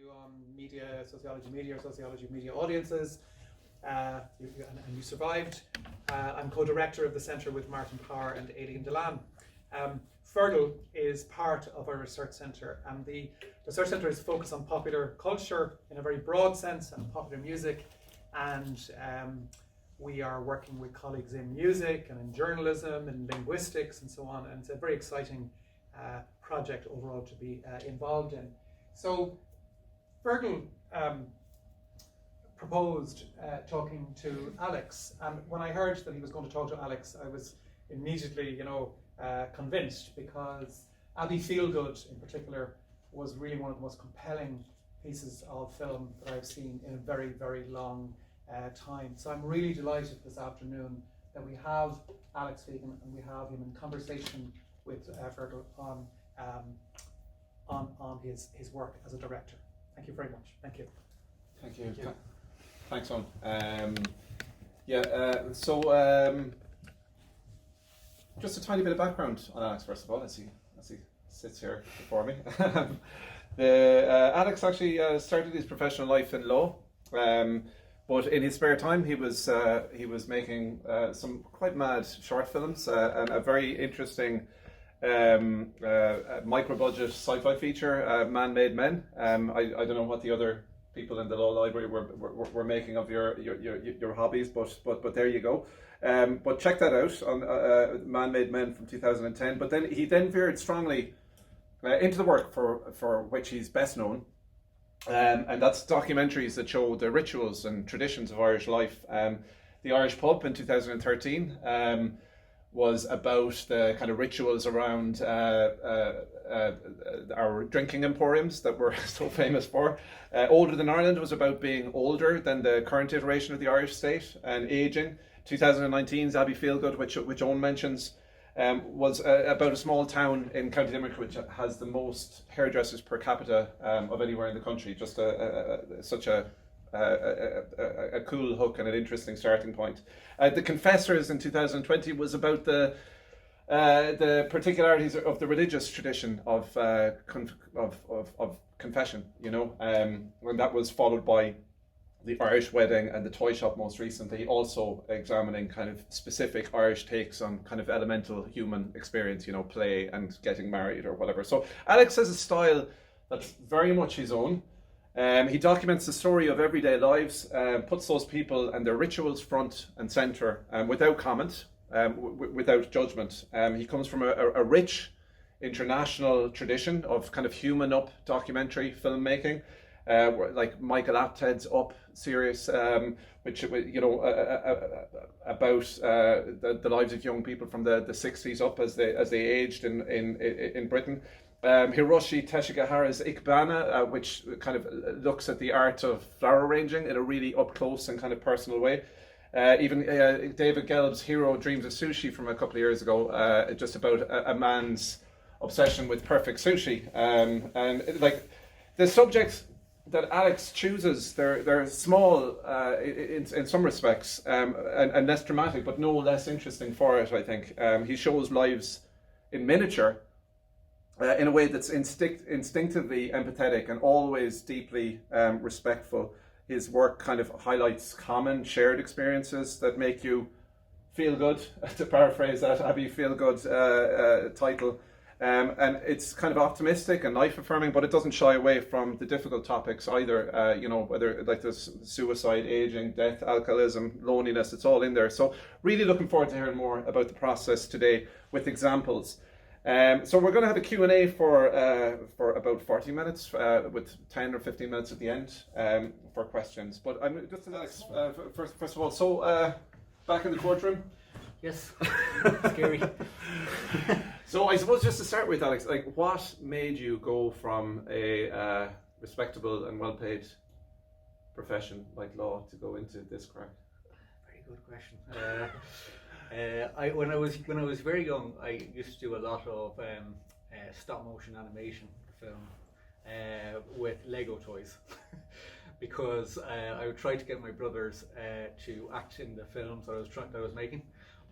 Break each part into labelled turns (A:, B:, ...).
A: you on media sociology of media audiences, and you survived. I'm co-director of the Centre with Martin Power and Aileen Delan. Fergal is part of our research centre, and the research centre is focused on popular culture in a very broad sense and popular music, and we are working with colleagues in music and in journalism and linguistics and so on, and it's a very exciting project overall to be involved in. So Fergal proposed talking to Alex, and when I heard that he was going to talk to Alex, I was immediately, convinced, because Abbeyfealegood in particular was really one of the most compelling pieces of film that I've seen in a very, very long time. So I'm really delighted this afternoon that we have Alex Fegan and we have him in conversation with Fergal on his work as a director. Thank you very much. Thank you.
B: Thank you.
A: Thank you.
B: Thanks, Eoin. Just a tiny bit of background on Alex, first of all, as he sits here before me. Alex actually started his professional life in law, but in his spare time he was making some quite mad short films and a very interesting micro-budget sci-fi feature, Man-Made Men. I don't know what the other people in the law library were making of your hobbies, but there you go. But check that out on Man-Made Men from 2010. But then he veered strongly into the work for which he's best known, and that's documentaries that show the rituals and traditions of Irish life. The Irish Pub in 2013 was about the kind of rituals around our drinking emporiums that we're so famous for. Older Than Ireland was about being older than the current iteration of the Irish state and ageing. 2019's Abbeyfealegood, which Eoin mentions, was about a small town in County Limerick which has the most hairdressers per capita of anywhere in the country. Just such a cool hook and an interesting starting point. The Confessors in 2020 was about the particularities of the religious tradition of confession, and that was followed by the Irish Wedding and the Toy Shop most recently, also examining kind of specific Irish takes on kind of elemental human experience, play and getting married or whatever. So Alex has a style that's very much his own. He documents the story of everyday lives, puts those people and their rituals front and centre, without comment, without judgment. He comes from a rich international tradition of kind of human up documentary filmmaking, like Michael Apted's Up series, which about the lives of young people from the 60s up as they aged in Britain. Hiroshi Teshigahara's Ikebana, which kind of looks at the art of flower arranging in a really up close and kind of personal way. Even David Gelb's Hero Dreams of Sushi from a couple of years ago, just about a man's obsession with perfect sushi. And like the subjects that Alex chooses, they're small in some respects, and less dramatic, but no less interesting for it, I think. He shows lives in miniature, in a way that's instinctively empathetic and always deeply respectful. His work kind of highlights common shared experiences that make you feel good, to paraphrase that Abbeyfealegood title. And it's kind of optimistic and life-affirming, but it doesn't shy away from the difficult topics either, whether like there's suicide, aging, death, alcoholism, loneliness, it's all in there. So really looking forward to hearing more about the process today with examples. So we're going to have a Q&A for about 40 minutes, with 10 or 15 minutes at the end for questions. But I'm just Alex, first of all, so back in the courtroom?
C: Yes, scary.
B: So I suppose just to start with, Alex, like what made you go from a respectable and well-paid profession like law to go into this crack?
C: Very good question. When I was very young, I used to do a lot of stop motion animation film with Lego toys, because I would try to get my brothers to act in the films that I was making,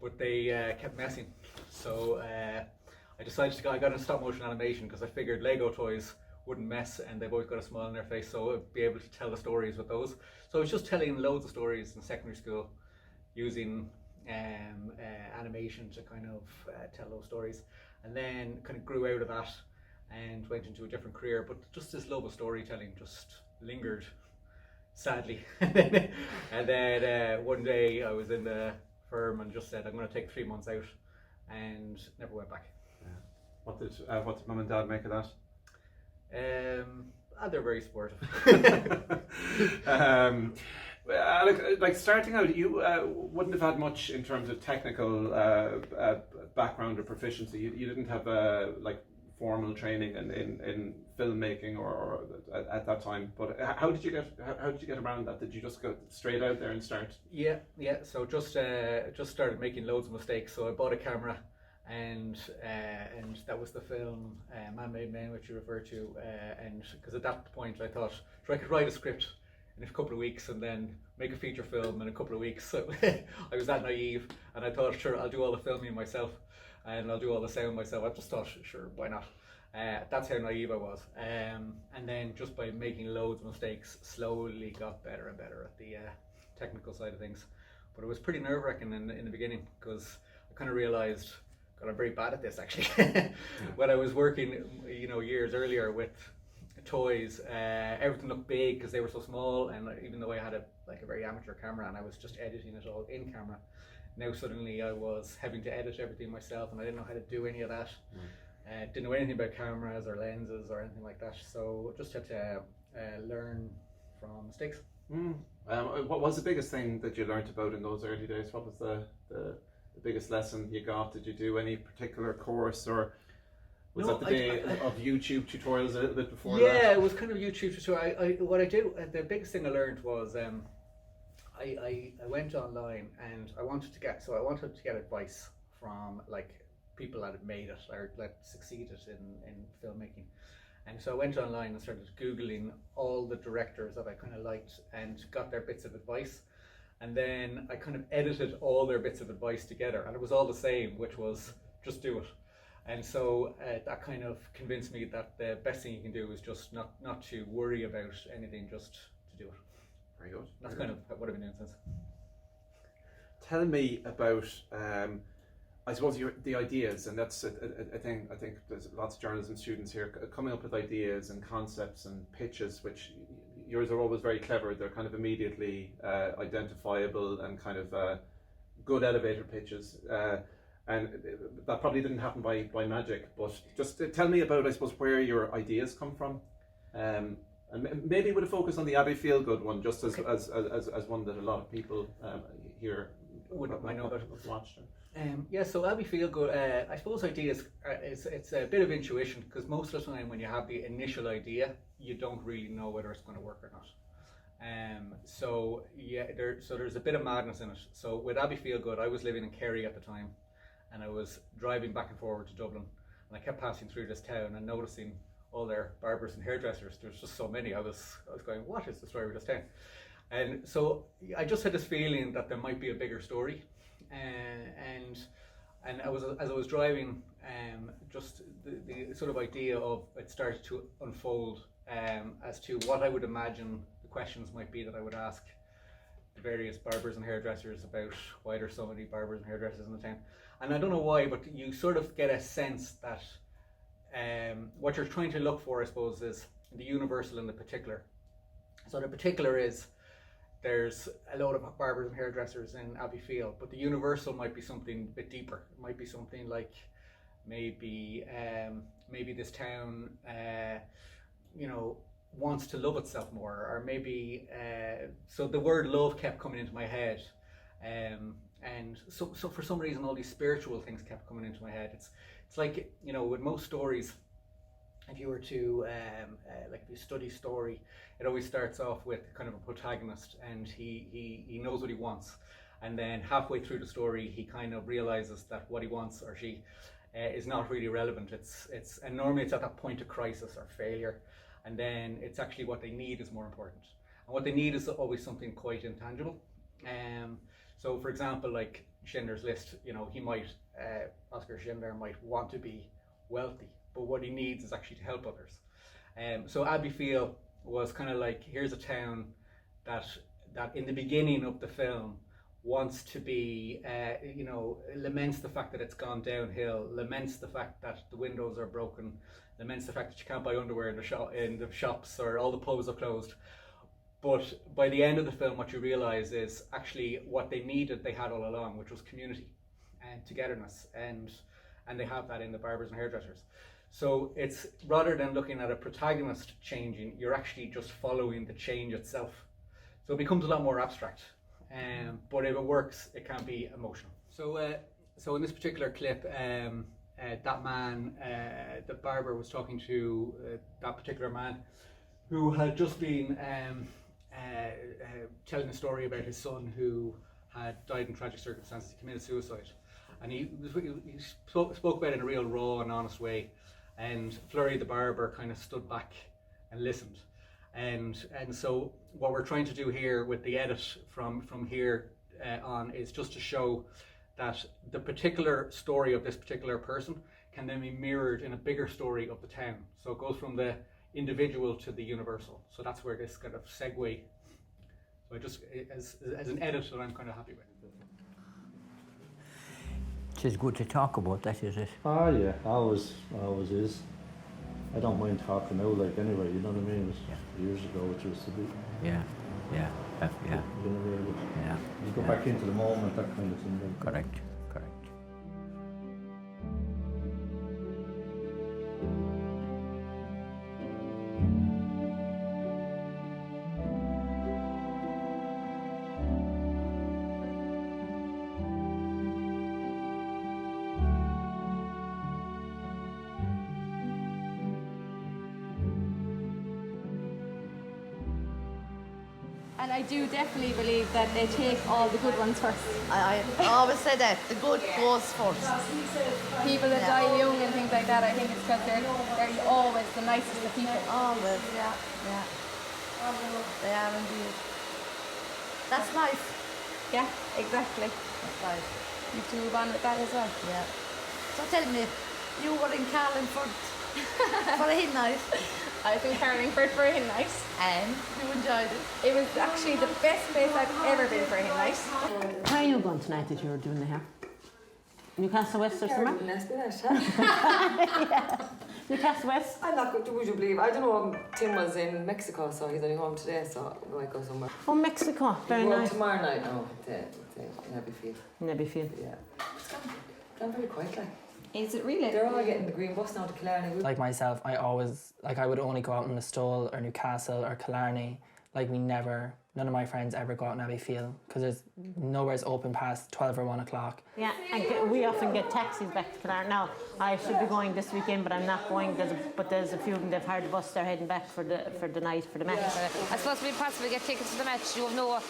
C: but they kept messing. So I decided I got into stop motion animation because I figured Lego toys wouldn't mess, and they've always got a smile on their face, so I'd be able to tell the stories with those. So I was just telling loads of stories in secondary school using animation to kind of tell those stories, and then kind of grew out of that and went into a different career, but just this love of storytelling just lingered, sadly. And then one day I was in the firm and just said, I'm going to take 3 months out, and never went back.
B: What did mum and dad make of that?
C: They're very supportive.
B: Like starting out, you wouldn't have had much in terms of technical background or proficiency. You didn't have like formal training in filmmaking or at that time. But how did you get around that? Did you just go straight out there and start?
C: Yeah. So just started making loads of mistakes. So I bought a camera, and that was the film Man-Made Men, which you refer to. And because at that point I thought, sure, I could write a script in a couple of weeks and then make a feature film in a couple of weeks. So I was that naive, and I thought, sure, I'll do all the filming myself and I'll do all the sound myself. I just thought, sure, why not? That's how naive I was. And then just by making loads of mistakes, slowly got better and better at the technical side of things. But it was pretty nerve-wracking in the beginning, because I kind of realized, God, I'm very bad at this actually. When I was working, years earlier with toys, everything looked big because they were so small, and even though I had a very amateur camera and I was just editing it all in camera, now suddenly I was having to edit everything myself, and I didn't know how to do any of that. Didn't know anything about cameras or lenses or anything like that, so just had to learn from mistakes.
B: What was the biggest thing that you learned about in those early days? What was the biggest lesson you got? Did you do any particular course, or was that the day of YouTube tutorials a little bit before that?
C: Yeah, it was kind of YouTube tutorial. What I did, the biggest thing I learned was I went online and I wanted to get advice from like people that had made it or that succeeded in filmmaking. And so I went online and started Googling all the directors that I kind of liked and got their bits of advice. And then I kind of edited all their bits of advice together, and it was all the same, which was just do it. And so that kind of convinced me that the best thing you can do is just not to worry about anything, just to do it.
B: Very good.
C: That's kind of what I've been doing since.
B: Tell me about, I suppose, the ideas, and that's a thing. I think there's lots of journalism students here coming up with ideas and concepts and pitches, which yours are always very clever. They're kind of immediately identifiable and kind of good elevator pitches. And that probably didn't happen by magic, but just tell me about, I suppose, where your ideas come from. And maybe with a focus on the Abbeyfealegood one, just as one that a lot of people here
C: might know about.
B: Watched.
C: So Abbeyfealegood, I suppose ideas, it's a bit of intuition, because most of the time when you have the initial idea, you don't really know whether it's going to work or not. So there's a bit of madness in it. So with Abbeyfealegood, I was living in Kerry at the time, and I was driving back and forward to Dublin, and I kept passing through this town and noticing all their barbers and hairdressers. There's just so many. I was going, what is the story with this town? And so I just had this feeling that there might be a bigger story, and as I was driving, just the sort of idea of it started to unfold as to what I would imagine the questions might be that I would ask the various barbers and hairdressers about why there's so many barbers and hairdressers in the town. And I don't know why, but you sort of get a sense that what you're trying to look for, I suppose, is the universal and the particular. So the particular is there's a load of barbers and hairdressers in Abbeyfeale, but the universal might be something a bit deeper. It might be something like maybe this town wants to love itself more, or maybe so the word love kept coming into my head, and so for some reason all these spiritual things kept coming into my head. It's like, with most stories, if you were to if you study story, it always starts off with kind of a protagonist, and he knows what he wants, and then halfway through the story he kind of realizes that what he wants, or she, is not really relevant. And normally it's at that point of crisis or failure, and then it's actually what they need is more important, and what they need is always something quite intangible. So for example, like Schindler's List, he might, Oscar Schindler might want to be wealthy, but what he needs is actually to help others. So Abbeyfeale was kind of like, here's a town that in the beginning of the film wants to be, laments the fact that it's gone downhill, laments the fact that the windows are broken, laments the fact that you can't buy underwear in the shops, or all the pubs are closed. But by the end of the film, what you realise is actually what they needed, they had all along, which was community and togetherness, and they have that in the barbers and hairdressers. So it's, rather than looking at a protagonist changing, you're actually just following the change itself. So it becomes a lot more abstract, but if it works, it can be emotional. So in this particular clip, that man, the barber, was talking to that particular man who had just been telling a story about his son who had died in tragic circumstances. He committed suicide, and he spoke about it in a real raw and honest way. And Flurry the barber kind of stood back and listened. And so what we're trying to do here with the edit from here on is just to show that the particular story of this particular person can then be mirrored in a bigger story of the town. So it goes from the individual to the universal. So that's where this kind of segue. So I just, as an edit, that I'm kind of happy with.
D: It's good to talk about that, is it?
E: Ah, yeah, always is. I don't mind talking now, like, anyway, you know what I mean? Years ago it used to be.
D: Yeah.
E: You know, really.
D: Yeah.
E: You go back into the moment, that kind of thing. Then.
D: Correct.
F: And I do definitely believe that they take all the good ones first.
G: I always say that, the good goes first.
F: People that die young and things like that, I think it's because they're always the nicest of people.
G: Always, yeah. They are indeed. That's nice.
F: Yeah, exactly.
G: That's nice.
F: You have to move on with that as well.
G: Yeah. So tell me, you were in Carlingford for a hit night.
F: I was in Carlingford for a hit night.
G: And you enjoyed it?
F: It was actually the best place I've ever been for a hit night.
H: Where are you going tonight that you're doing the hair? Newcastle West or somewhere?
I: Yeah.
H: Newcastle West?
I: I'm not good, would you believe? I don't know, Tim was in Mexico, so he's only home today, so we might go somewhere.
H: Oh, Mexico. Very
I: We'll go
H: nice.
I: tomorrow night, no, in Abbeyfeale.
H: In Abbeyfeale.
I: Yeah. It's gone very quiet, like.
F: Is it really?
I: They're all getting the green bus now to Killarney.
J: Like myself, I would only go out in Listowel or Newcastle or Killarney. Like none of my friends ever go out in Abbeyfeale because there's nowhere's open past 12 or 1 o'clock.
H: Yeah, and we often get taxis back to Killarney. Now, I should be going this weekend, but I'm not going. There's a few of them, they've hired a bus, they're heading back for the night, for the match.
G: Yeah. I suppose we possibly get tickets to the match. You have no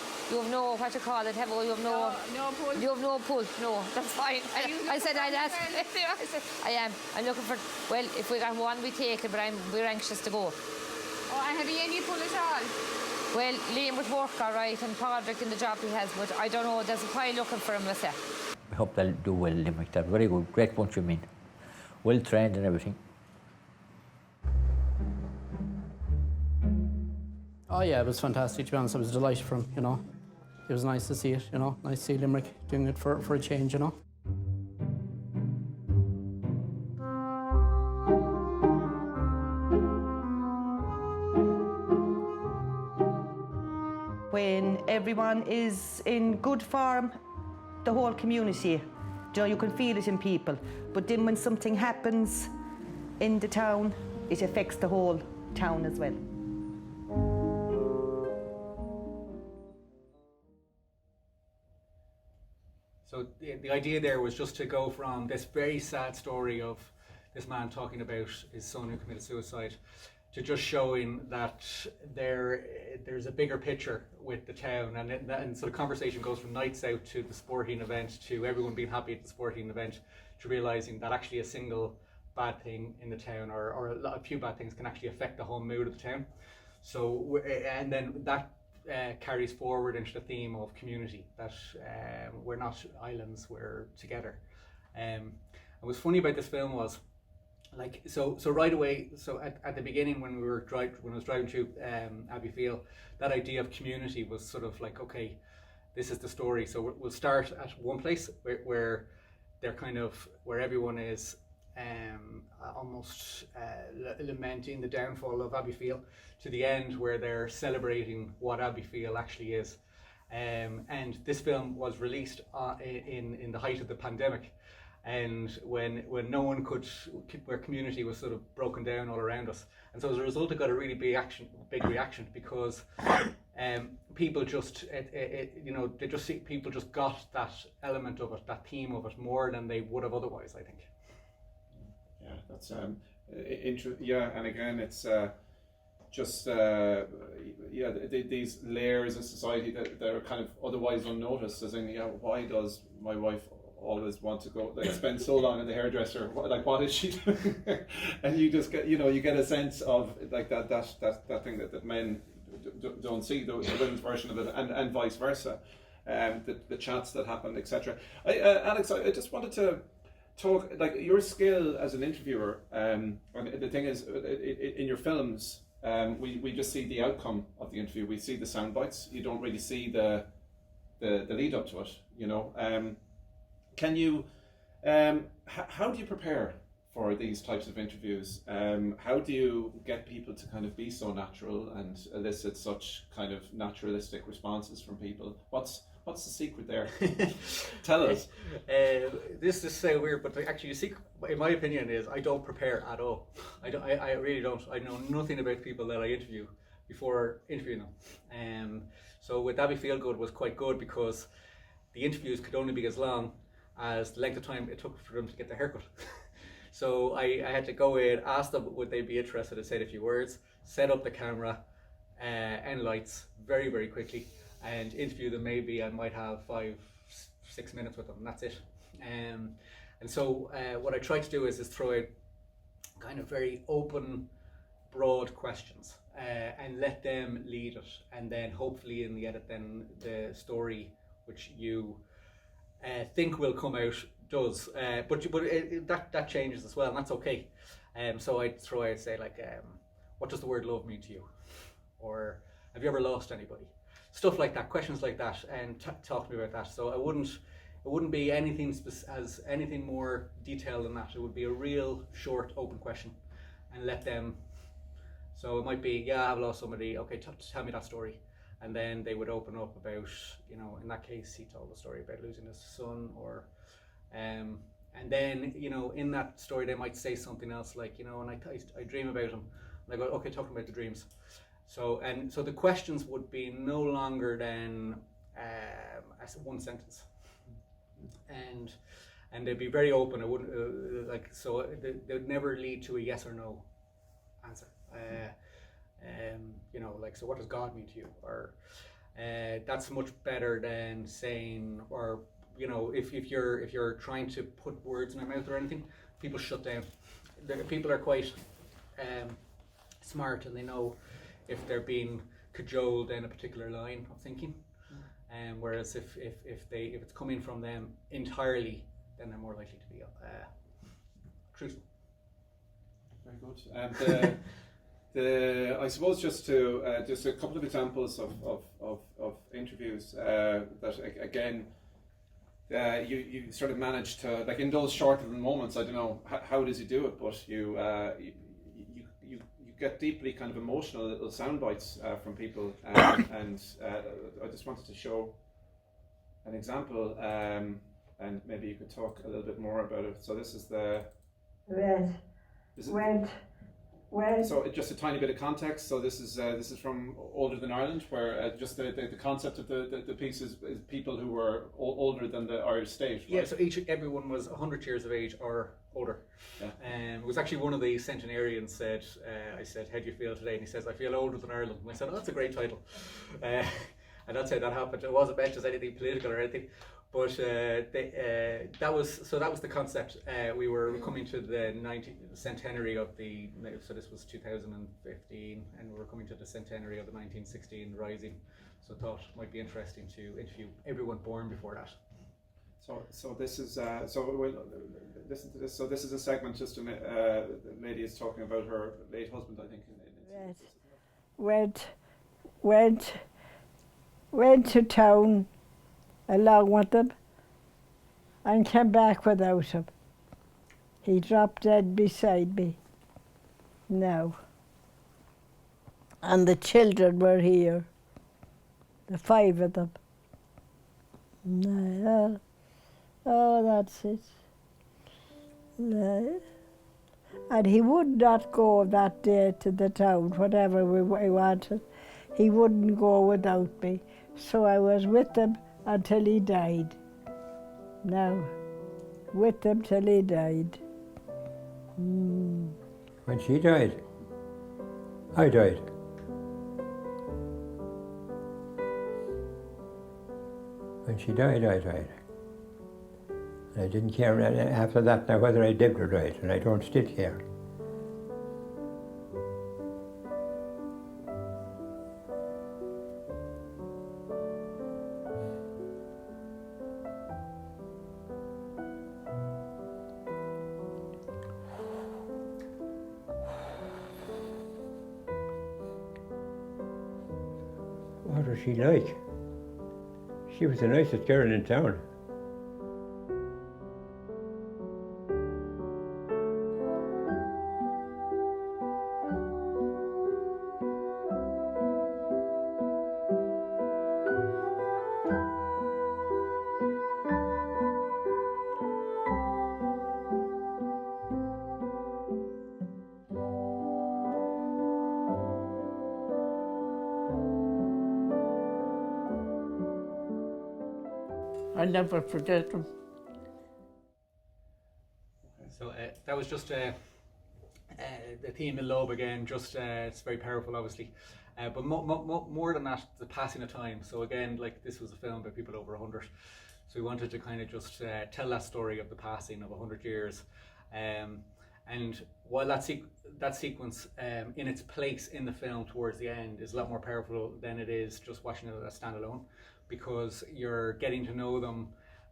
G: what you call it, have you? You have no pull. You have no pull. No, that's fine. I said I'd ask. I am. I'm looking for. Well, if we got one, we take it. But we're anxious to go.
F: Oh, and have you any pull at all?
G: Well, Liam would work all right, and Padraig in the job he has, but I don't know. There's a pile looking for him myself.
D: We hope they'll do well in Limerick. They're very good, great bunch of men, well trained and everything.
K: Oh yeah, it was fantastic, to be honest. I was delighted for him, you know. It was nice to see it, you know. Nice to see Limerick doing it for a change, you know.
L: When everyone is in good form, the whole community, you can feel it in people. But then when something happens in the town, it affects the whole town as well.
C: So the idea there was just to go from this very sad story of this man talking about his son who committed suicide to just showing that there's a bigger picture with the town, and so the conversation goes from nights out to the sporting event to everyone being happy at the sporting event to realising that actually a single bad thing in the town or a few bad things can actually affect the whole mood of the town. So and then that carries forward into the theme of community, that we're not islands, we're together. And what's funny about this film was like so right away. So at the beginning when I was driving through Abbeyfeale, that idea of community was sort of like, okay, this is the story. So we'll start at one place where they're kind of where everyone is almost lamenting the downfall of Abbeyfeale, to the end where they're celebrating what Abbeyfeale actually is. And this film was released in the height of the pandemic, and when no one could, where community was sort of broken down all around us. And so as a result, it got a really big reaction, because people just, people just got that element of it, that theme of it, more than they would have otherwise, I think.
B: Yeah, that's yeah, and again, it's just these layers of society that are kind of otherwise unnoticed. As in, why does my wife always want to go, like, spend so long in the hairdresser? Like, what is she doing? And you just get, you get a sense of like that thing that men don't see, the women's version of it, and vice versa. The chats that happen, etc. Alex, I just wanted to talk, like, your skill as an interviewer, and the thing is, in your films, we just see the outcome of the interview. We see the sound bites. You don't really see the lead up to it. Can you, how do you prepare for these types of interviews? How do you get people to kind of be so natural and elicit such kind of naturalistic responses from people? What's the secret there? Tell us.
C: This is so weird, but actually the secret, in my opinion, is I don't prepare at all. I really don't. I know nothing about people that I interview before interviewing them. So with Abbeyfealegood was quite good, because the interviews could only be as long as the length of time it took for them to get their haircut. So I had to go in, ask them would they be interested in saying a few words, set up the camera and lights very, very quickly, and interview them. Maybe I might have 5-6 minutes with them, and that's it. And so what I try to do is throw out kind of very open, broad questions, and let them lead it, and then hopefully in the edit, then the story which you think will come out does, but that changes as well, and that's okay. So I throw out, say, like, what does the word love mean to you, or have you ever lost anybody? Stuff like that, questions like that, and talk to me about that. So it wouldn't be anything as anything more detailed than that. It would be a real short, open question, and let them. So it might be, I've lost somebody. Okay, tell me that story. And then they would open up about, in that case, he told a story about losing his son, or, and then, in that story, they might say something else, like, and I dream about him. And I go, okay, talking about the dreams. So the questions would be no longer than one sentence, and they'd be very open. I wouldn't they would never lead to a yes or no answer. Like, so what does God mean to you? Or that's much better than saying, or if you're trying to put words in my mouth or anything, people shut down. People are quite smart, and they know if they're being cajoled down a particular line of thinking. Whereas if it's coming from them entirely, then they're more likely to be truthful.
B: Very good. I suppose just a couple of examples of interviews that again you sort of manage to, like, in those short little moments. I don't know how does he do it, but you get deeply kind of emotional little sound bites from people, and I just wanted to show an example, and maybe you could talk a little bit more about it. So this is the
M: Well,
B: so just a tiny bit of context. So this is from Older Than Ireland, where just the concept of the piece is people who were older than the Irish state. Right?
C: Yeah, so everyone was 100 years of age or older. Yeah. It was actually one of the centenarians said, I said, how do you feel today? And he says, I feel older than Ireland. And I said, oh, that's a great title. And that's how that happened. It wasn't meant as anything political or anything. But that was the concept. We were coming to the 90th centenary of so this was 2015, and we were coming to the centenary of the 1916 Rising. So I thought it might be interesting to interview everyone born before that.
B: So this is listen to this. So this is a segment. Just the lady is talking about her late husband, I think.
M: Went to town along with him and came back without him. He dropped dead beside me now. And the children were here, the 5 of them. No, oh, that's it. No. And he would not go that day to the town, whatever we wanted. He wouldn't go without me. So I was with him until he died. Now, with him till he died.
N: When she died, I died. When she died, I died. And I didn't care after that now whether I lived or died, and I don't still care. What was she like? She was the nicest girl in town.
M: I'll never forget him.
C: So that was just the theme in Love again. Just it's very powerful, obviously, but more than that, the passing of time. So again, like this was a film by people over 100, so we wanted to kind of just tell that story of the passing of 100 years. And while that sequence in its place in the film towards the end is a lot more powerful than it is just watching it as standalone, because you're getting to know them,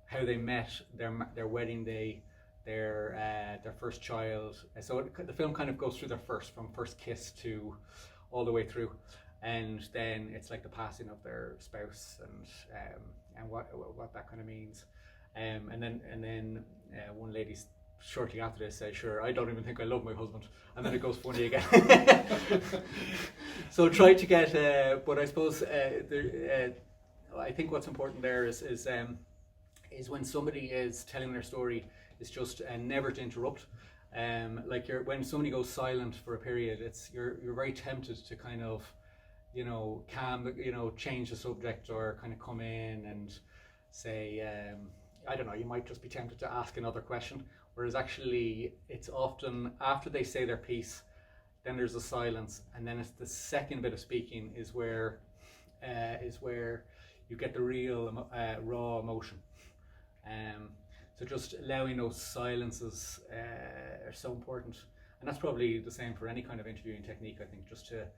C: how they met, their wedding day, their first child. So the film kind of goes through from first kiss to all the way through, and then it's like the passing of their spouse and what that kind of means. And then one lady shortly after this says, "Sure, I don't even think I love my husband," and then it goes funny again. So try to get, but I suppose I think what's important there is when somebody is telling their story, is just never to interrupt. Like when somebody goes silent for a period, you're very tempted to kind of, change the subject or kind of come in and say, I don't know, you might just be tempted to ask another question. Whereas actually, it's often after they say their piece, then there's a silence, and then it's the second bit of speaking is where you get the real raw emotion. So just allowing those silences are so important, and that's probably the same for any kind of interviewing technique. I think just to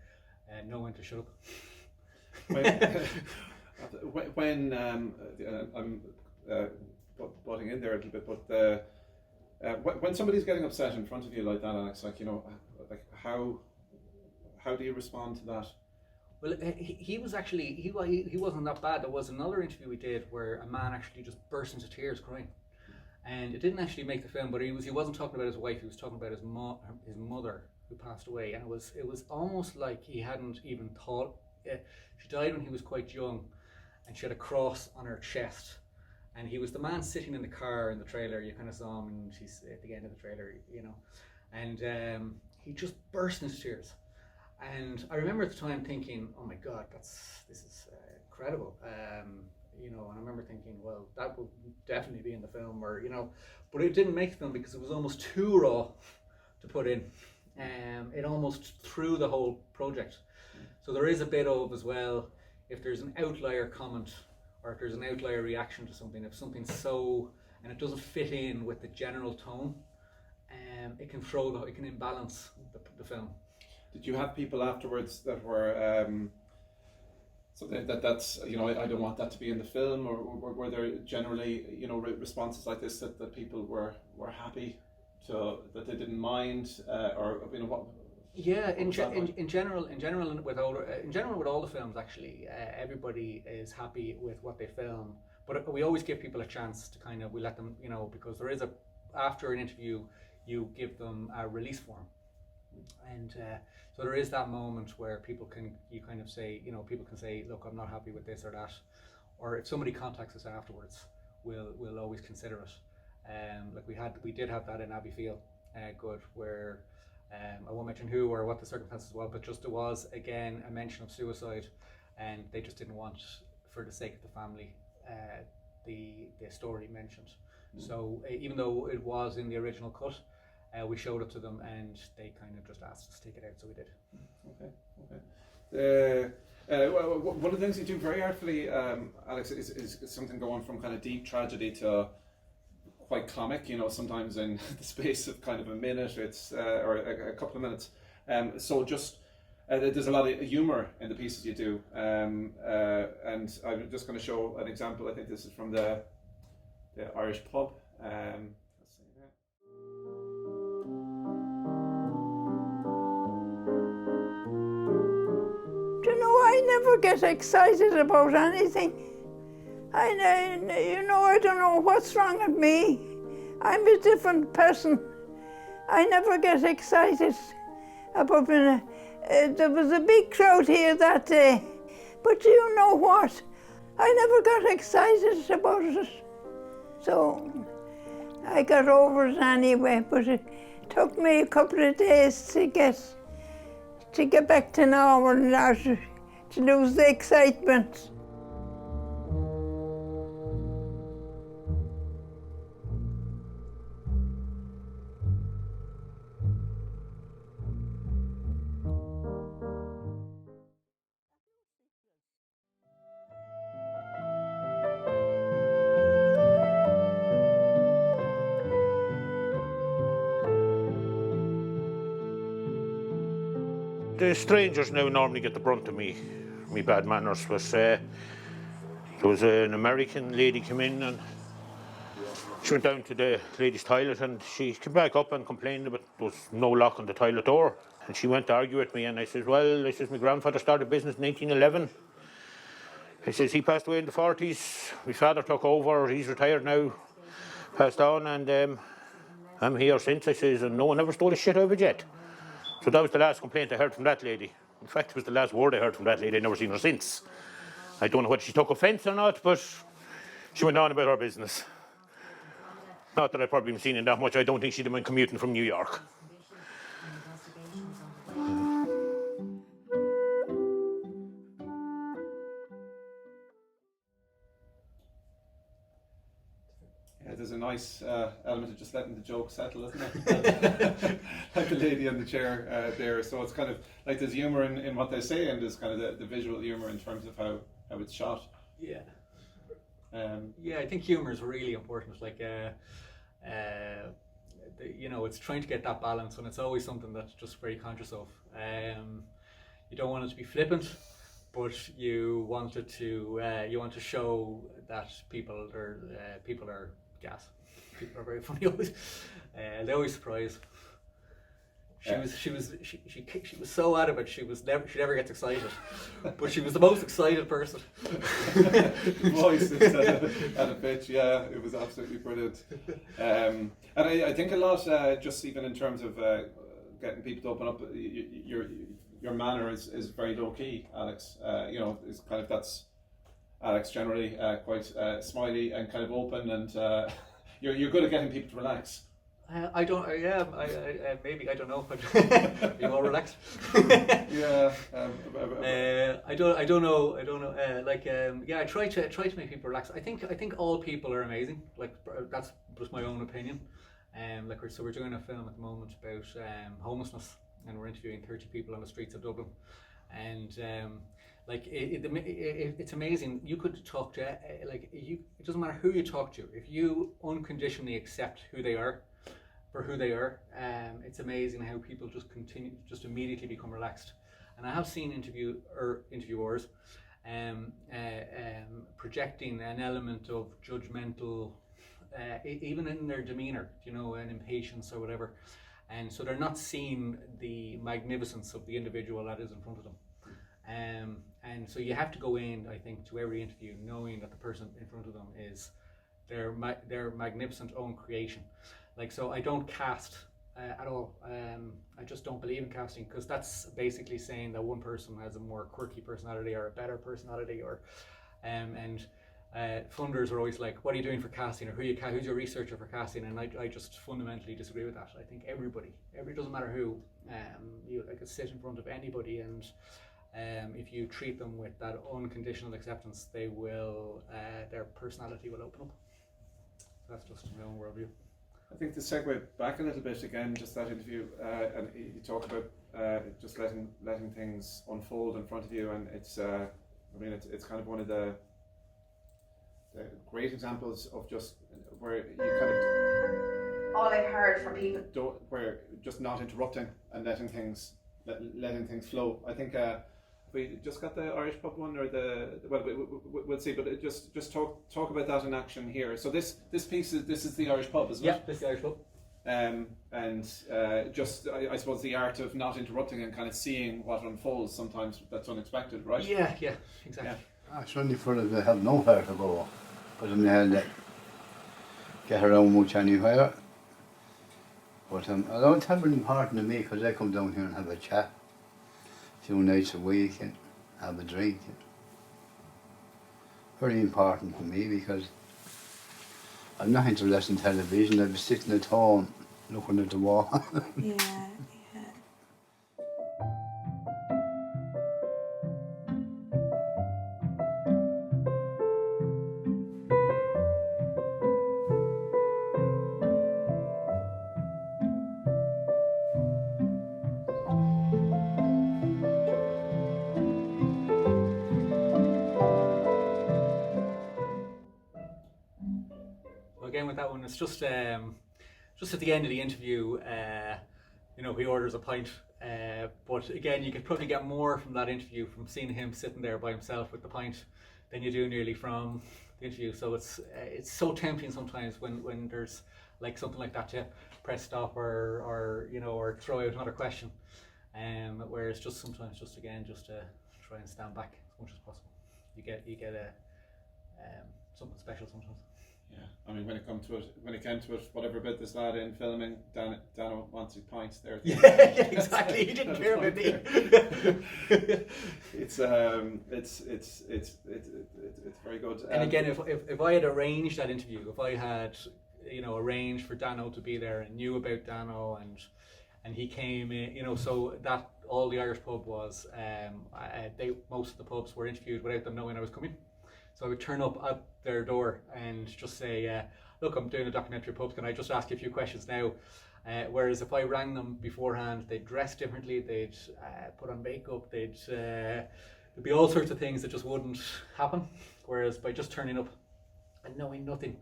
C: know when to shut up.
B: When I'm butting in there a little bit, but when somebody's getting upset in front of you like that, Alex, like how do you respond to that?
C: Well, he was actually he wasn't that bad. There was another interview we did where a man actually just burst into tears crying, and it didn't actually make the film. But he wasn't talking about his wife. He was talking about his mother who passed away, and it was almost like he hadn't even thought. She died when he was quite young, and she had a cross on her chest. And he was the man sitting in the car in the trailer. You kind of saw him, and she's at the end of the trailer, and he just burst into tears. And I remember at the time thinking, "Oh my God, this is incredible," And I remember thinking, "Well, that will definitely be in the film," or but it didn't make the film because it was almost too raw to put in. It almost threw the whole project. So there is a bit of as well, if there's an outlier comment or if there's an outlier reaction to something, if something's and it doesn't fit in with the general tone, it can imbalance the film.
B: Did you have people afterwards that were So that's, you know, I don't want that to be in the film, or were there generally, you know, responses like this that people were happy to, that they didn't mind, or, you know, what?
C: Yeah, in general with all the films, actually, everybody is happy with what they film. But we always give people a chance to kind of, we let them, you know, because there is after an interview, you give them a release form. And so there is that moment where people can say, look, I'm not happy with this or that. Or if somebody contacts us afterwards, we'll always consider it. Like we did have that in Abbeyfealegood, where I won't mention who or what the circumstances were, but just there was again a mention of suicide, and they just didn't want, for the sake of the family, the story mentioned. So even though it was in the original cut, we showed it to them, and they kind of just asked us to take it out, so we did.
B: Okay. Well, one of the things you do very artfully, Alex, is something going from kind of deep tragedy to quite comic. You know, sometimes in the space of kind of a minute, it's or a couple of minutes. So just there's a lot of humour in the pieces you do, and I'm just going to show an example. I think this is from the Irish pub. Let's see here.
M: Do you know, I never get excited about anything. I don't know what's wrong with me. I'm a different person. I never get excited about being there was a big crowd here that day, but you know what? I never got excited about it. So I got over it anyway, but it took me a couple of days to get back to normal and to lose the excitement.
O: The strangers now normally get the brunt of me bad manners. But there was an American lady came in, and she went down to the ladies' toilet, and she came back up and complained about there was no lock on the toilet door. And she went to argue with me, and I says, well, my grandfather started business in 1911. He says he passed away in the 40s. My father took over. He's retired now, passed on, and I'm here since. I says, and no one ever stole a shit out of it yet. So that was the last complaint I heard from that lady. In fact, it was the last word I heard from that lady. I've never seen her since. I don't know whether she took offence or not, but she went on about her business. Not that I've probably been seen in that much. I don't think she'd have been commuting from New York.
B: There's a nice element of just letting the joke settle, isn't it? Like the lady on the chair there. So it's kind of like there's humour in what they say, and there's kind of the visual humour in terms of how it's shot.
C: Yeah. I think humour is really important. Like, it's trying to get that balance, and it's always something that's just very conscious of. You don't want it to be flippant, but you want it to show that people are gas. People are very funny always. They always surprise. She was so out of it. She never gets excited, but she was the most excited person.
B: Voice instead of at a pitch. Yeah, it was absolutely brilliant. And I think a lot, just even in terms of getting people to open up, your manner is very low key, Alex. It's kind of that's Alex generally quite smiley and kind of open, and you're good at getting people to relax.
C: I don't. Maybe I don't know. Be more relaxed.
B: Yeah.
C: I don't know. I try to make people relax. I think all people are amazing. Like, that's just my own opinion. So we're doing a film at the moment about homelessness, and we're interviewing 30 people on the streets of Dublin, and it's amazing. You could talk to it doesn't matter who you talk to. If you unconditionally accept who they are for who they are, it's amazing how people just immediately become relaxed. And I have seen interviewers projecting an element of judgmental, even in their demeanour, you know, an impatience or whatever. And so they're not seeing the magnificence of the individual that is in front of them. And so you have to go in, I think, to every interview knowing that the person in front of them is their magnificent own creation. Like, so I don't cast at all. I just don't believe in casting, because that's basically saying that one person has a more quirky personality or a better personality, or funders are always like, what are you doing for casting, or who's your researcher for casting? And I just fundamentally disagree with that. I think everybody, doesn't matter who, you could sit in front of anybody, and if you treat them with that unconditional acceptance, they will, their personality will open up. That's just my own worldview.
B: I think to segue back a little bit again, just that interview, and you talk about just letting things unfold in front of you, and it's I mean it's kind of one of the great examples of just where you kind of
P: all I've heard from people
B: where just not interrupting and letting things flow. I think we just got the Irish pub one, or we'll see, but just talk about that in action here. So this piece is the Irish pub, isn't it?
C: Yeah, this is the Irish pub.
B: Just I suppose the art of not interrupting and kind of seeing what unfolds. Sometimes that's unexpected, right?
C: Yeah, exactly.
Q: Yeah. It's only for they have nowhere to go, but in the end, get around much anywhere. But I don't have it important to me, because they come down here and have a chat a few nights a week and have a drink. Very important for me, because I'm not interested in television. I'd be sitting at home looking at the wall.
P: Yeah.
C: Again with that one, it's just at the end of the interview, you know, he orders a pint, but again, you could probably get more from that interview from seeing him sitting there by himself with the pint than you do nearly from the interview. So it's so tempting sometimes when there's like something like that to press stop or you know, or throw out another question, whereas just sometimes just to try and stand back as much as possible. You get something special sometimes.
B: Yeah, I mean, when it came to it, whatever bit this lad in filming, Dano wants his pints there.
C: Yeah, exactly. He didn't care about me.
B: It's very good.
C: And again, if I had arranged that interview, if I had, you know, arranged for Dano to be there and knew about Dano and he came in, you know, so that all the Irish pub was, most of the pubs were interviewed without them knowing I was coming. So I would turn up at their door and just say, look, I'm doing a documentary pub, can I just ask you a few questions now? Whereas if I rang them beforehand, they'd dress differently, they'd put on makeup, there'd be all sorts of things that just wouldn't happen. Whereas by just turning up and knowing nothing,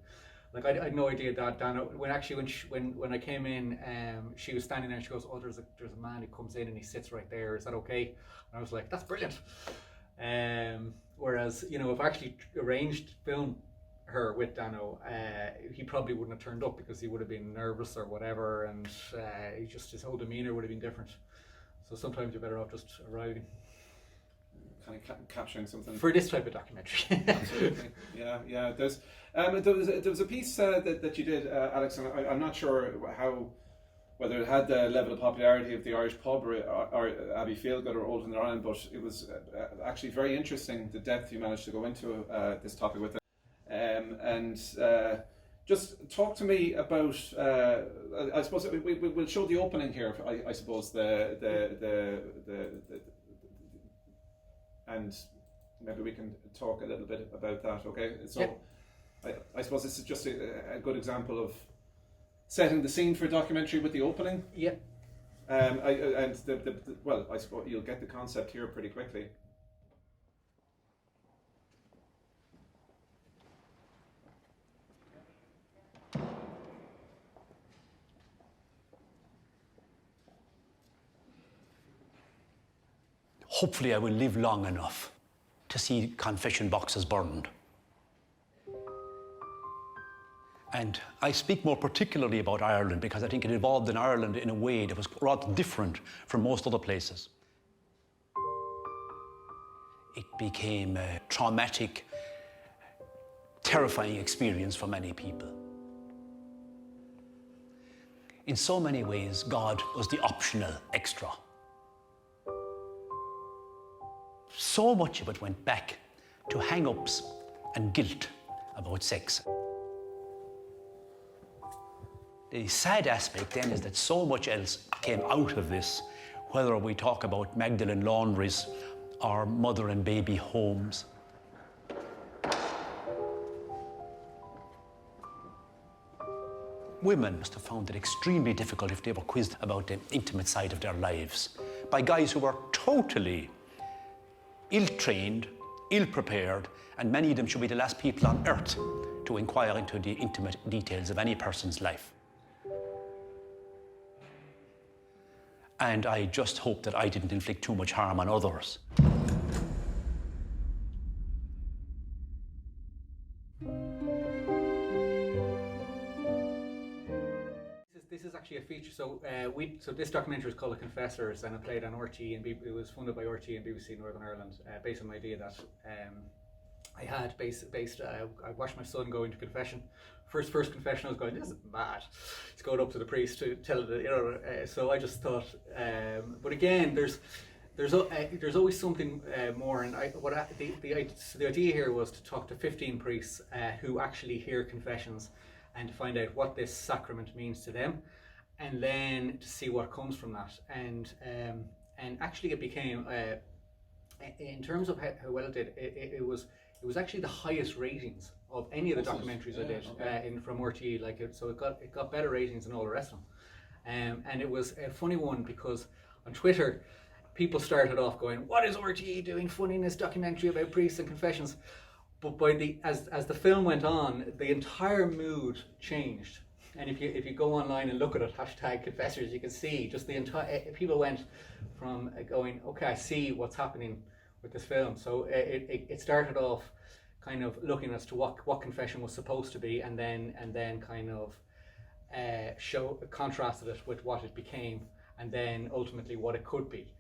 C: like I had no idea that Dana, when I came in, she was standing there and she goes, oh, there's a man who comes in and he sits right there, is that okay? And I was like, that's brilliant. Whereas, you know, if I actually arranged film her with Dano, he probably wouldn't have turned up because he would have been nervous or whatever, and his whole demeanour would have been different. So sometimes you're better off just arriving.
B: Kind of capturing something.
C: For this type of documentary.
B: Absolutely. Yeah. There was a piece that you did, Alex, and I'm not sure whether it had the level of popularity of the Irish pub or Abbeyfealegood or Old in Ireland, but it was actually very interesting, the depth you managed to go into this topic with it. And just talk to me about, I suppose we'll show the opening here, I suppose, and maybe we can talk a little bit about that, okay? So yeah. I suppose this is just a good example of setting the scene for a documentary with the opening.
C: Yeah.
B: I suppose you'll get the concept here pretty quickly.
R: Hopefully I will live long enough to
P: to see confession boxes burned. And I speak more particularly about Ireland because I think it evolved in Ireland in a way that was rather different from most other places. It became a traumatic, terrifying experience for many people. In so many ways, God was the optional extra. So much of it went back to hang-ups and guilt about sex. The sad aspect then is that so much else came out of this, whether we talk about Magdalene laundries or mother and baby homes. Women must have found it extremely difficult if they were quizzed about the intimate side of their lives by guys who were totally ill-trained, ill-prepared, and many of them should be the last people on earth to inquire into the intimate details of any person's life. And I just hope that I didn't inflict too much harm on others.
C: This is actually a feature. So this documentary is called The Confessors, and it played on RTÉ, and it was funded by RTÉ and BBC Northern Ireland, based on an idea that I had I watched my son go into confession. First confession, I was going, this is mad. He's going up to the priest to tell it, so I just thought. But again, there's always something more, and the idea here was to talk to 15 priests who actually hear confessions, and to find out what this sacrament means to them, and then to see what comes from that. And actually, it became, in terms of how well it did, it was actually the highest ratings of any of the documentaries I did from RTÉ. So it got better ratings than all the rest of them. And it was a funny one because on Twitter, people started off going, "What is RTÉ doing funding this documentary about priests and confessions?" But as the film went on, the entire mood changed. And if you go online and look at it, #confessors, you can see just the entire, people went from going, okay, I see what's happening with this film. So it started off kind of looking as to what confession was supposed to be, and then kind of contrasted it with what it became, and then ultimately what it could be.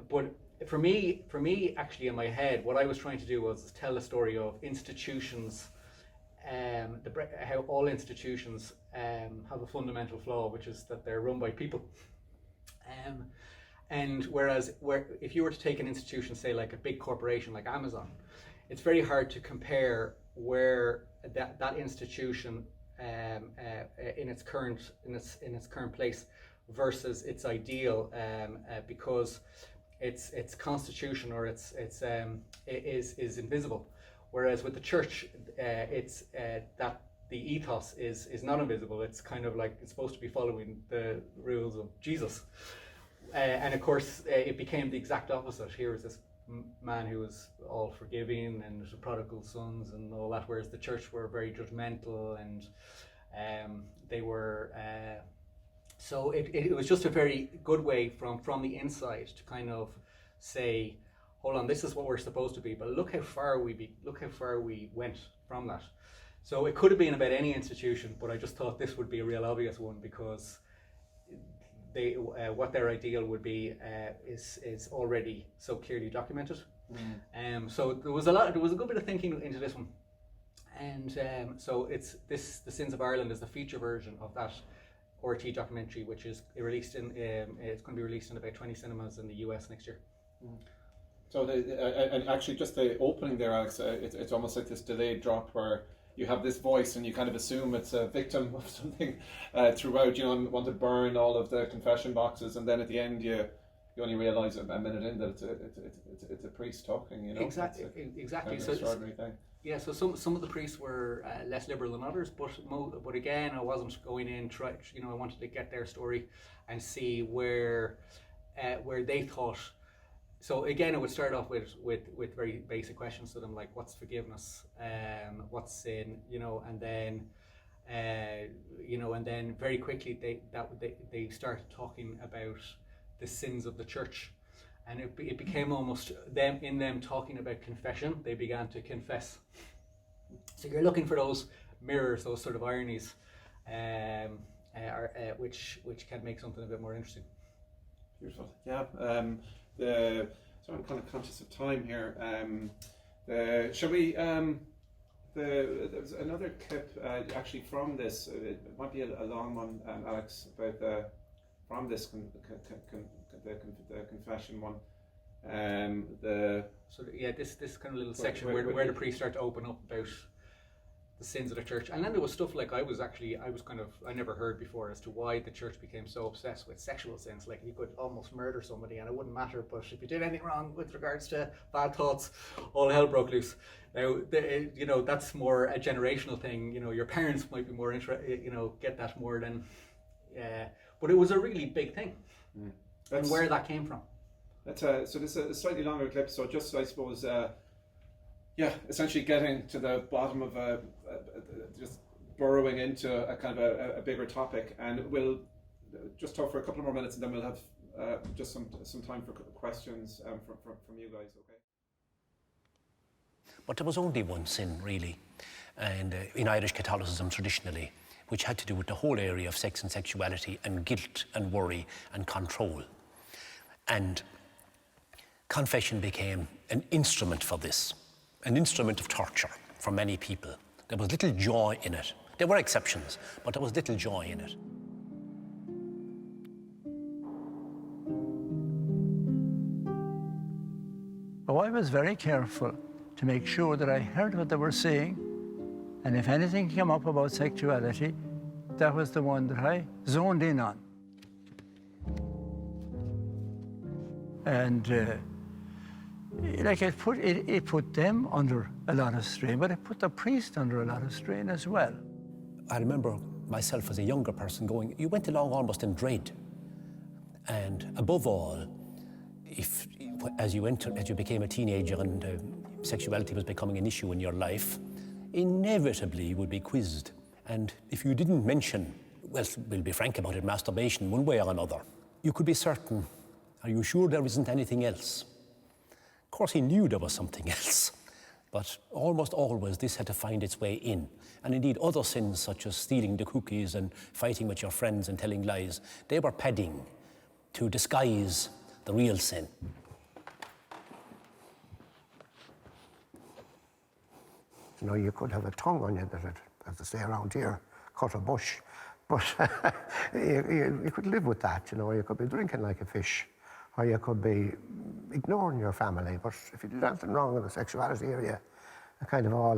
C: But for me, actually, in my head, what I was trying to do was tell the story of institutions, how all institutions have a fundamental flaw, which is that they're run by people. And whereas if you were to take an institution, say like a big corporation like Amazon, it's very hard to compare where that institution in its current place versus its ideal, because its constitution or is invisible. Whereas with the church, it's that the ethos is not invisible. It's kind of like it's supposed to be following the rules of Jesus. And of course, it became the exact opposite. Here is this man who was all forgiving and prodigal sons and all that, whereas the church were very judgmental, and they were. So it was just a very good way from the inside to kind of say, hold on, this is what we're supposed to be, but look how far we went from that. So it could have been about any institution, but I just thought this would be a real obvious one because what their ideal would be is already so clearly documented. So there was a good bit of thinking into this one, and so the Sins of Ireland is the feature version of that RTÉ documentary, which is released it's going to be released in about 20 cinemas in the US next year.
B: So and actually just the opening there, Alex, it's almost like this delayed drop where you have this voice and you kind of assume it's a victim of something throughout, and want to burn all of the confession boxes, and then at the end you only realise a minute in that it's a priest talking,
C: Exactly.
B: Kind of extraordinary thing.
C: Yeah, so some of the priests were less liberal than others, but again, I wasn't going in. I wanted to get their story and see where they thought. So again, it would start off with very basic questions to them, like what's forgiveness, what's sin, and then and then very quickly they started talking about the sins of the church, and it became almost them talking about confession. They began to confess. So you're looking for those mirrors, those sort of ironies, which can make something a bit more interesting.
B: Beautiful. Yeah. So I'm kind of conscious of time here. Shall we? There's another clip actually from this. It might be a long one, Alex, about from this the confession one.
C: This kind of little section where the priests start to open up about the sins of the church, and then there was stuff like I never heard before as to why the church became so obsessed with sexual sins. Like, you could almost murder somebody and it wouldn't matter, but if you did anything wrong with regards to bad thoughts, all hell broke loose. Now, that's more a generational thing. Your parents might be more get that more than, but it was a really big thing, and where that came from.
B: So this is a slightly longer clip. So just, I suppose, essentially getting to the bottom of just burrowing into a kind of a bigger topic, and we'll just talk for a couple more minutes, and then we'll have just some time for questions from you guys. Okay.
P: But there was only one sin, really, and in Irish Catholicism traditionally, which had to do with the whole area of sex and sexuality and guilt and worry and control. And confession became an instrument for this, an instrument of torture for many people. There was little joy in it. There were exceptions, but there was little joy in it.
R: Oh, I was very careful to make sure that I heard what they were saying, and if anything came up about sexuality, that was the one that I zoned in on. And it put them under a lot of strain, but it put the priest under a lot of strain as well.
P: I remember myself as a younger person you went along almost in dread. And above all, as you became a teenager and sexuality was becoming an issue in your life, inevitably you would be quizzed. And if you didn't mention, well, we'll be frank about it, masturbation one way or another, you could be certain, are you sure there isn't anything else? Of course, he knew there was something else, but almost always this had to find its way in. And indeed, other sins such as stealing the cookies and fighting with your friends and telling lies, they were padding to disguise the real sin.
S: You could have a tongue on you that, as they say around here, cut a bush, but you could live with that. You could be drinking like a fish, or you could be ignoring your family. But if you did anything wrong in the sexuality area, a kind of all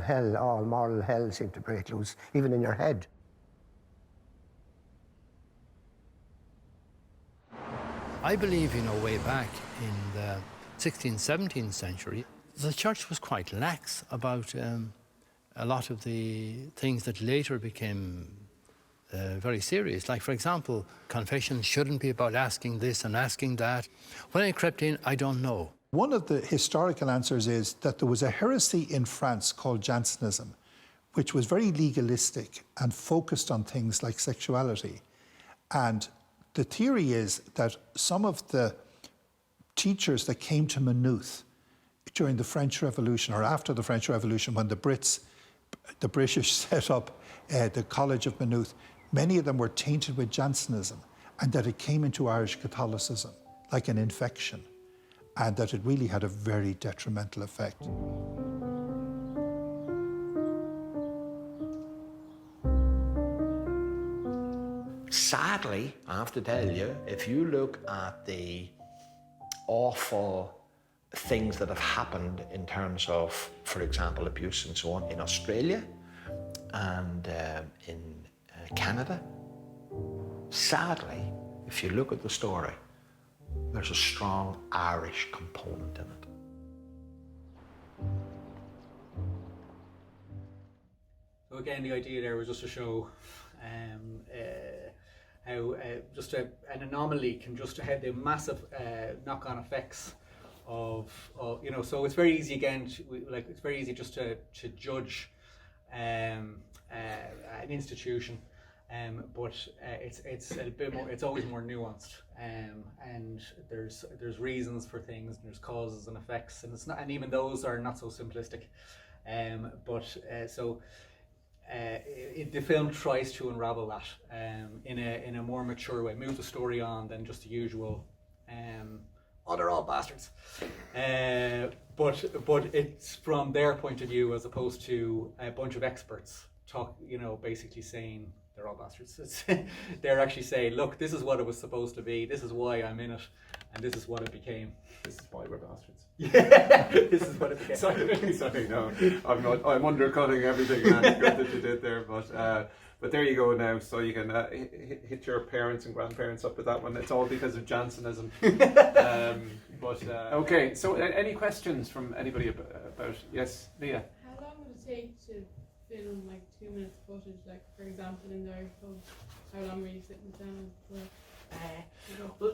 S: moral hell seemed to break loose, even in your head.
T: I believe, way back in the 16th, 17th century, the church was quite lax about a lot of the things that later became very serious. Like, for example, confession shouldn't be about asking this and asking that. When I crept in, I don't know.
U: One of the historical answers is that there was a heresy in France called Jansenism, which was very legalistic and focused on things like sexuality. And the theory is that some of the teachers that came to Maynooth during the French Revolution, or after the French Revolution, when the British set up the College of Maynooth, many of them were tainted with Jansenism, and that it came into Irish Catholicism like an infection, and that it really had a very detrimental effect.
V: Sadly, I have to tell you, if you look at the awful things that have happened in terms of, for example, abuse and so on in Australia and in Canada, sadly, if you look at the story, there's a strong Irish component in it.
C: So again, the idea there was just to show how just an anomaly can just have the massive knock-on effects of so it's very easy again it's very easy just to judge an institution But it's a bit more. It's always more nuanced, and there's reasons for things, and there's causes and effects, and it's not. And even those are not so simplistic. The film tries to unravel that in a more mature way, move the story on than just the usual. Oh, they're all bastards. But it's from their point of view as opposed to a bunch of experts basically saying they're all bastards. They're actually saying, look, this is what it was supposed to be. This is why I'm in it, and this is what it became.
B: This is why we're bastards.
C: Yeah, this is what it became.
B: Sorry, no, I'm not. I'm undercutting everything good that you did there, but there you go now. So you can hit your parents and grandparents up with that one. It's all because of Jansenism. Okay. So any questions from anybody about? Yes, Leah.
A: How long would it take to film like 2 minutes footage? Like for example, in their pub, how long were you sitting down?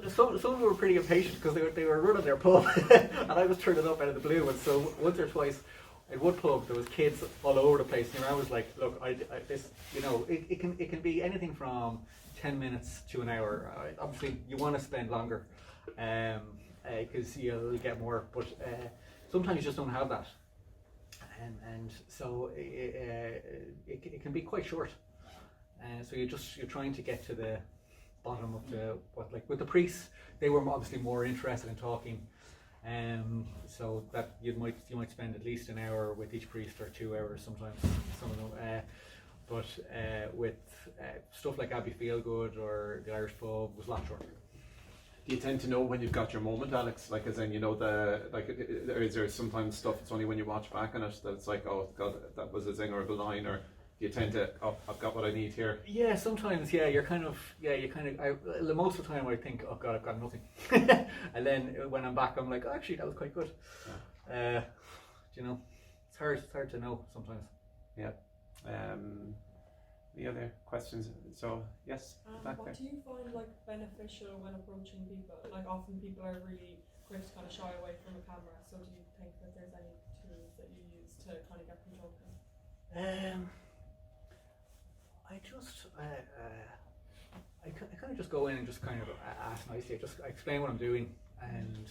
C: Some were pretty impatient because they were running their pub, and I was turning up out of the blue. And so once or twice, at one pub there was kids all over the place, and I was like, "Look, it can be anything from 10 minutes to an hour. Obviously, you want to spend longer, because you'll get more. But sometimes you just don't have that, and so it can be quite short. So you're trying to get to the bottom of with the priests, they were obviously more interested in talking, so that you might spend at least an hour with each priest or 2 hours sometimes, some of them. But with stuff like Abbeyfealegood or the Irish Pub was a lot shorter.
B: Do you tend to know when you've got your moment, Alex? Like, as in, is there sometimes stuff it's only when you watch back on it that it's like, oh God, that was a zinger of a line, or you tend to, oh, I've got what I need here?
C: Yeah, sometimes, most of the time I think, oh God, I've got nothing. And then when I'm back, I'm like, oh, actually, that was quite good. Yeah. It's hard to know sometimes.
B: Yeah. Any other questions? So, yes, back
E: what
B: there.
E: do you find beneficial when approaching people? Often people are really quick to kind of shy away from a camera, so do you think that there's any tools that you use to kind of get them talking?
C: I kind of just go in and just kind of ask nicely. I explain what I'm doing, and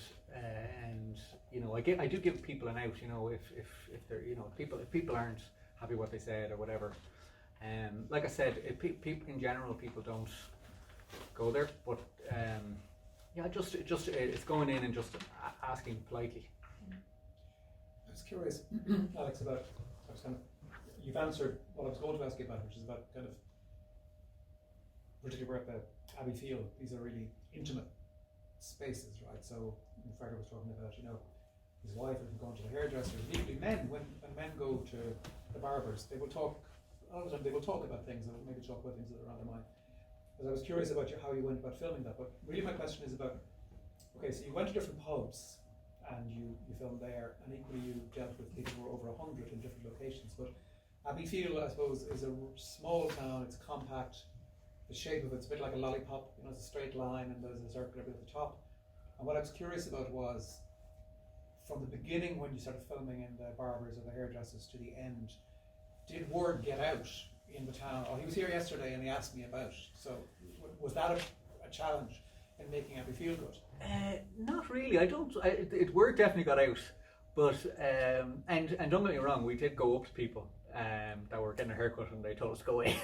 C: I do give people an out. If they're if people aren't happy what they said or whatever. Like I said, people in general, people don't go there, but it's going in and just asking politely.
W: I was curious, Alex, you've answered what I was going to ask you about, which is about kind of, particularly at Abbeyfeale, these are really intimate spaces, right? So Fergal was talking about, his wife had gone to the hairdresser. Usually men, when men go to the barbers, they will talk, all the time they will talk about things, and maybe talk about things that are on their mind. Because I was curious about how you went about filming that, but really my question is about, okay, so you went to different pubs, and you filmed there, and equally you dealt with people who were over 100 in different locations, but Abbeyfeale, I suppose, is a small town. It's compact. The shape of it's a bit like a lollipop. It's a straight line, and there's a circular bit at the top. And what I was curious about was, from the beginning when you started filming in the barbers or the hairdressers to the end, did word get out in the town? Oh, he was here yesterday, and he asked me about. So, was that a challenge in making Abbeyfealegood?
C: Not really. Word definitely got out, but and don't get me wrong, we did go up to people that were getting a haircut and they told us to go away.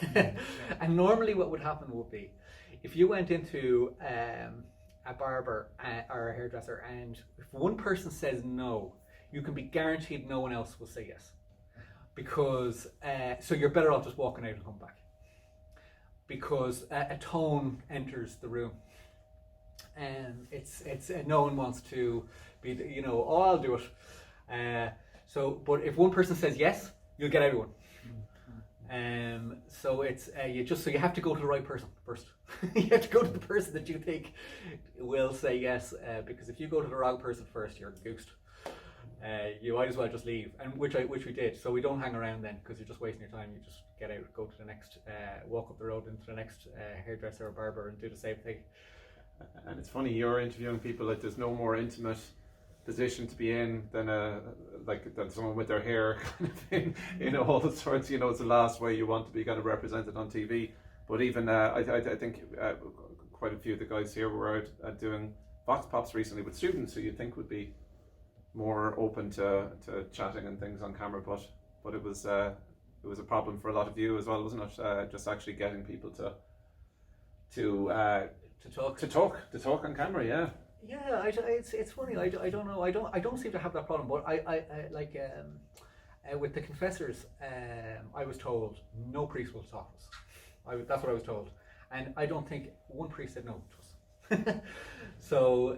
C: And normally what would happen would be, if you went into a barber or a hairdresser, and if one person says no, you can be guaranteed no one else will say yes, because so you're better off just walking out and coming back, because a tone enters the room, and it's no one wants to be oh, I'll do it. But if one person says yes, you'll get everyone. So it's you have to go to the right person first. You have to go to the person that you think will say yes, because if you go to the wrong person first, you're goosed. You might as well just leave, and which we did. So we don't hang around then, because you're just wasting your time. You just get out, go to the next, walk up the road into the next hairdresser or barber, and do the same thing.
B: And it's funny, you're interviewing people like there's no more intimate position to be in than than someone with their hair kind of in all sorts. It's the last way you want to be kind of represented on TV. But even I think quite a few of the guys here were out doing vox pops recently with students who you'd think would be more open to chatting and things on camera, but it was a problem for a lot of you as well, wasn't it? Just actually getting people to talk on camera, yeah.
C: Yeah, it's funny. I don't know. I don't seem to have that problem. But I like with the confessors, I was told no priest will talk to us. That's what I was told, and I don't think one priest said no to us. So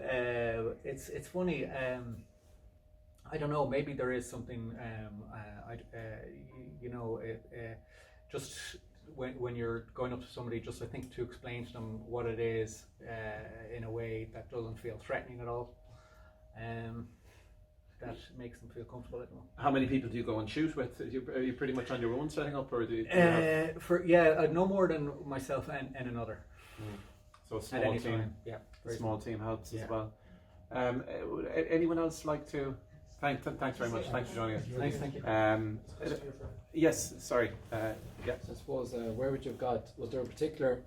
C: it's funny. I don't know. Maybe there is something. Just when you're going up to somebody, just I think to explain to them what it is in a way that doesn't feel threatening at all. That makes them feel comfortable. I don't know.
B: How many people do you go and shoot with? Are you pretty much on your own setting up, or do you have...
C: no more than myself and another.
B: So a small team.
C: Time. Yeah,
B: small team helps as well. Anyone else like to? Thanks very much. Thanks for joining us.
C: Nice, thank you.
B: Yes, sorry. Yeah.
H: I suppose where would you have got? Was there a particular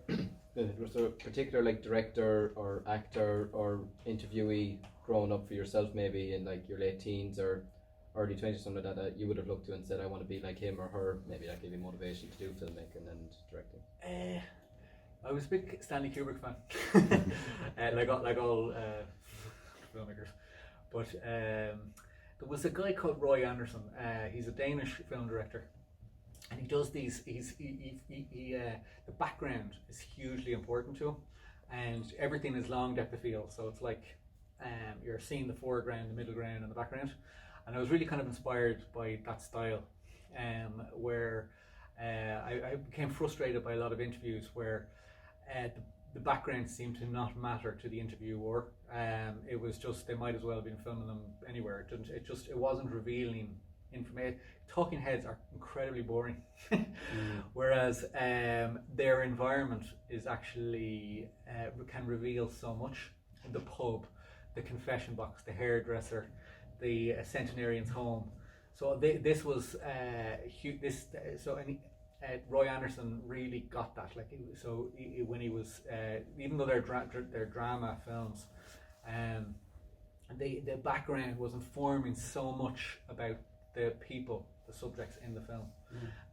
H: like director or actor or interviewee growing up for yourself, maybe in like your late teens or early 20s, something like that you would have looked to and said, I want to be like him or her? Maybe that gave you motivation to do filmmaking and directing.
C: I was a big Stanley Kubrick fan, like all filmmakers. But there was a guy called Roy Andersson. He's a Danish film director, and he does these. The background is hugely important to him, and everything is long depth of field. So it's like you're seeing the foreground, the middle ground, and the background. And I was really kind of inspired by that style, where I became frustrated by a lot of interviews where the background seemed to not matter to the interviewer. It was just, they might as well have been filming them anywhere. It wasn't revealing information. Talking heads are incredibly boring, whereas their environment is actually can reveal so much. The pub, the confession box, the hairdresser, the centenarian's home. So this was Roy Andersson really got that. Like, when he was, even though they're drama films, the background was informing so much about the people, the subjects in the film,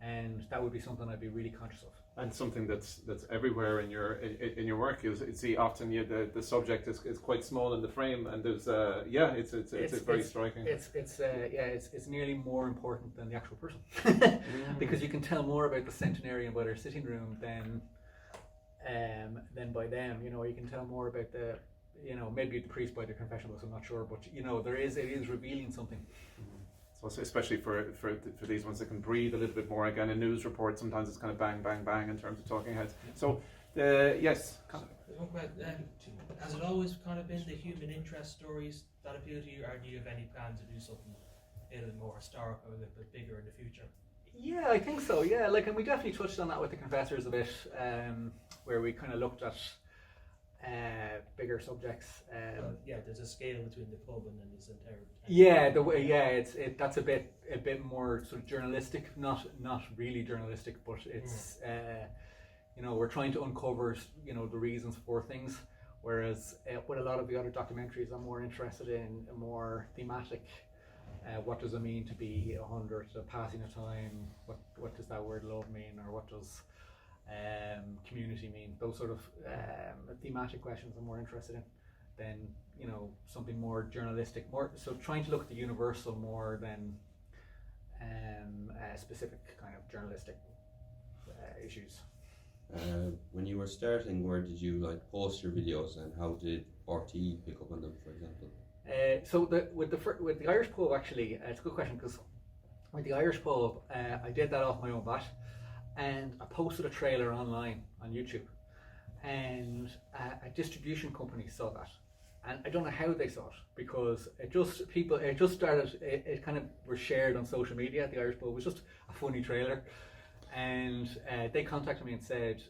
C: and that would be something I'd be really conscious of.
B: And something that's everywhere in your work is, see, often the subject is quite small in the frame, and there's it's very striking.
C: It's nearly more important than the actual person, because you can tell more about the centenarian by their sitting room than by them. You know, you can tell more about maybe the priest by their confession books. I'm not sure, but it is revealing something.
B: So especially for these ones that can breathe a little bit more. Again, a news report sometimes it's kind of bang bang bang in terms of talking heads. So yes.
I: Has it always kind of been the human interest stories that appeal to you, or do you have any plans to do something a little more historical, a little bit bigger in the future?
C: Yeah, I think so. Yeah, and we definitely touched on that with the confessors a bit, where we kind of looked at bigger subjects.
I: There's a scale between the pub and then the centenarian.
C: That's a bit more sort of journalistic, not really journalistic, but it's we're trying to uncover the reasons for things, whereas with a lot of the other documentaries I'm more interested in a more thematic. What does it mean to be 100, passing of time? What does that word love mean, or what does community mean? Those sort of thematic questions I'm more interested in than something more journalistic, so trying to look at the universal more than specific kind of journalistic issues.
J: When you were starting, where did you post your videos, and how did RTE pick up on them, for example?
C: With the Irish pub, actually, it's a good question, because with the Irish pub, I did that off my own bat. And I posted a trailer online on YouTube, and a distribution company saw that, and I don't know how they saw it, because it kind of was shared on social media at the Irish Pub. It was just a funny trailer, and they contacted me and said,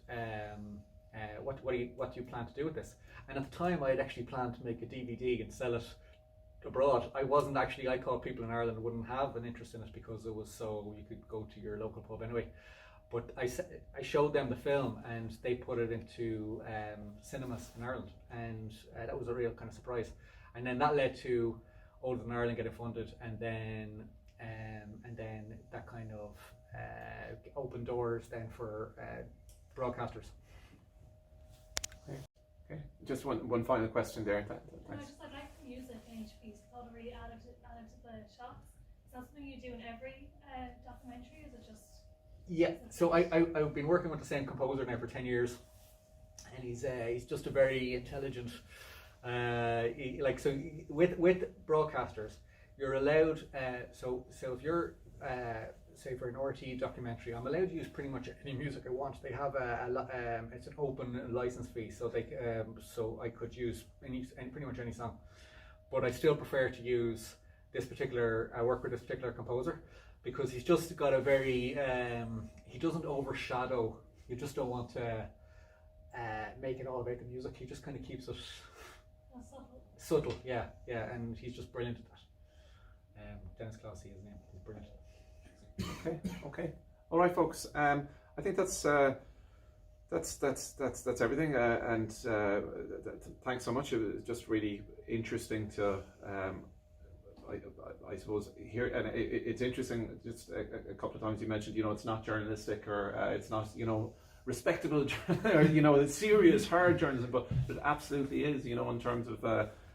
C: what do you plan to do with this? And at the time I had actually planned to make a DVD and sell it abroad. I thought people in Ireland wouldn't have an interest in it, because it was so, you could go to your local pub anyway. But I showed them the film and they put it into cinemas in Ireland, and that was a real kind of surprise. And then that led to Older Than Ireland getting funded, and then that kind of opened doors then for broadcasters.
B: Okay. Just one final question there.
D: No,
B: Thanks.
D: I'd like the music in each piece. I thought it really added to the shots. Is that something you do in every documentary, or is it just?
C: Yeah, so I've been working with the same composer now for 10 years, and he's just a very intelligent, with broadcasters, you're allowed, so if you're, say for an RT documentary, I'm allowed to use pretty much any music I want. They have it's an open license fee, so so I could use pretty much any song, but I still prefer to use work with this particular composer, because he's just got a very, he doesn't overshadow. You just don't want to make it all about the music. He just kind of keeps it subtle. Yeah, and he's just brilliant at that. Dennis Classy, his name. He's brilliant.
B: Okay. All right, folks. I think that's everything. And thanks so much. It was just really interesting to. I suppose here, and it's interesting. Just a couple of times you mentioned, it's not journalistic, or it's not, respectable, or it's serious, hard journalism, but it absolutely is. In terms of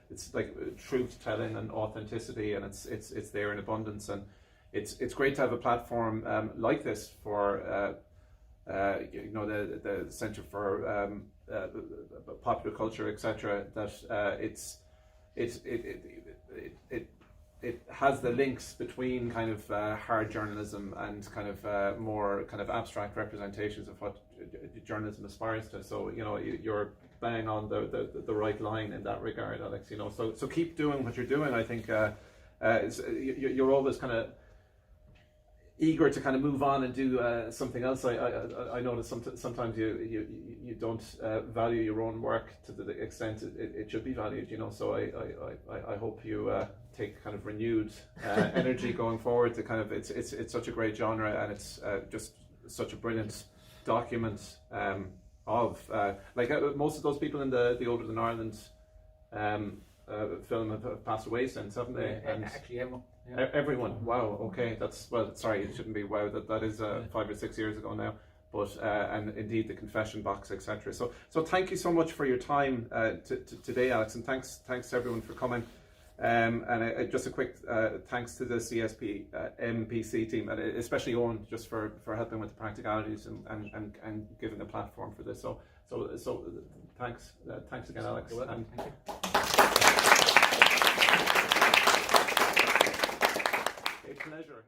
B: it's like truth telling and authenticity, and it's there in abundance, and it's great to have a platform like this for the Centre for Popular Culture, etc. That it has the links between kind of hard journalism and kind of more kind of abstract representations of what journalism aspires to. So you're bang on the right line in that regard, Alex. So keep doing what you're doing. I think you're always kind of eager to kind of move on and do something else. I notice sometimes you don't value your own work to the extent it should be valued. So I hope you take kind of renewed energy going forward. To kind of it's such a great genre, and it's just such a brilliant document of most of those people in the Older Than Ireland film have passed away since, haven't they? And
C: actually, everyone. Yeah.
B: Everyone. Wow. Okay. Sorry, it shouldn't be wow. That is 5 or 6 years ago now. But and indeed the confession box, etc. So thank you so much for your time today, Alex, and thanks to everyone for coming. And just a quick thanks to the CSPMPC team, and especially Eoin, just for helping with the practicalities and giving a platform for this. So thanks again, Alex.
C: You're welcome. Thank you.
B: A pleasure.